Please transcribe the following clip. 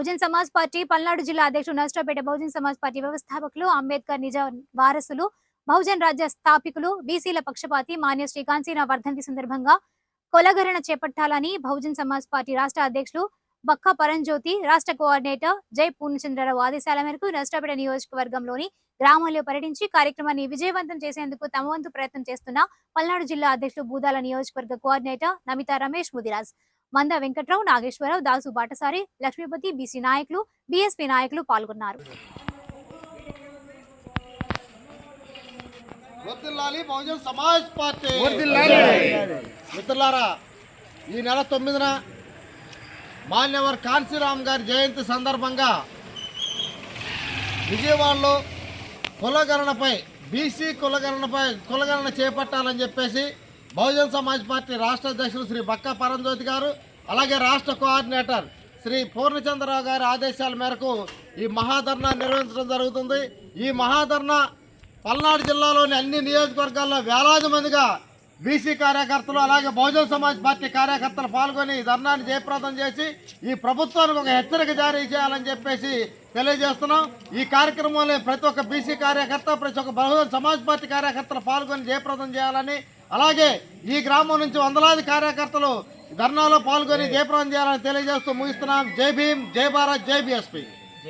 Bahujan Samaj party Palnadu జిల్లా అధ్యక్షుడు Narasaraopet Bahujan Samaj party వ్యవస్థాపకులు అంబేద్కర్ నిజ వారసులు బహుజన్ రాజ్య స్థాపికులు బీసీల పక్షపాతి మాన్య శ్రీ కాంచీరావు వర్ధంతి సందర్భంగా కులగణన చేపట్టాలని బహుజన్ సమాజ్ పార్టీ రాష్ట్ర అధ్యక్షులు బక్కా పరంజ్యోతి, రాష్ట్ర కోఆర్డినేటర్ జై పూర్ణచంద్రరావు ఆదేశాల మేరకు నర్సరావుపేట నియోజకవర్గంలోని గ్రామాల్లో పర్యటించి కార్యక్రమాన్ని విజయవంతం చేసేందుకు తమ వంతు ప్రయత్నం చేస్తున్న పల్నాడు జిల్లా అధ్యక్షులు బూదాల నియోజకవర్గ కోఆర్డినేటర్ నమితా రమేష్ ముదిరాజ్, మంద వెంకట్రావు, నాగేశ్వరరావు, దాసు బాటసారి, లక్ష్మీపతి, బీసీ నాయకులు, బీఎస్పీ నాయకులు పాల్గొన్నారు. బహుజన్ సమాజ్ పార్టీ మిత్రులారా, ఈ నెల 9న మాన్యవర్ కాంశీరామ్ గారి జయంతి సందర్భంగా విజయవాడలో కులగణనపై బీసీ కులగణన చేపట్టాలని చెప్పేసి బహుజన్ సమాజ్ పార్టీ రాష్ట్ర అధ్యక్షులు శ్రీ బక్కా పరంజ్యోతి గారు, అలాగే రాష్ట్ర కోఆర్డినేటర్ శ్రీ పూర్ణచంద్రరావు గారి ఆదేశాల మేరకు ఈ మహాధర్నా నిర్వహించడం జరుగుతుంది. ఈ మహాధర్నా పల్నాడు జిల్లాలోని అన్ని నియోజకవర్గాల్లో వేలాది మందిగా బీసీ కార్యకర్తలు అలాగే బహుజన్ సమాజ్ పార్టీ కార్యకర్తలు పాల్గొని ధర్నాన్ని జయప్రదం చేసి ఈ ప్రభుత్వానికి ఒక హెచ్చరిక జారీ చేయాలని చెప్పేసి తెలియజేస్తున్నాం. ఈ కార్యక్రమంలో ప్రతి ఒక్క బీసీ కార్యకర్త, ప్రతి ఒక్క బహుజన్ సమాజ్ పార్టీ కార్యకర్తలు పాల్గొని జయప్రదం చేయాలని, అలాగే ఈ గ్రామం నుంచి వందలాది కార్యకర్తలు ధర్నాలో పాల్గొని జయప్రదం చేయాలని తెలియజేస్తూ ముగిస్తున్నాం. జై భీమ్, జై భారత్, జై బీఎస్పీ.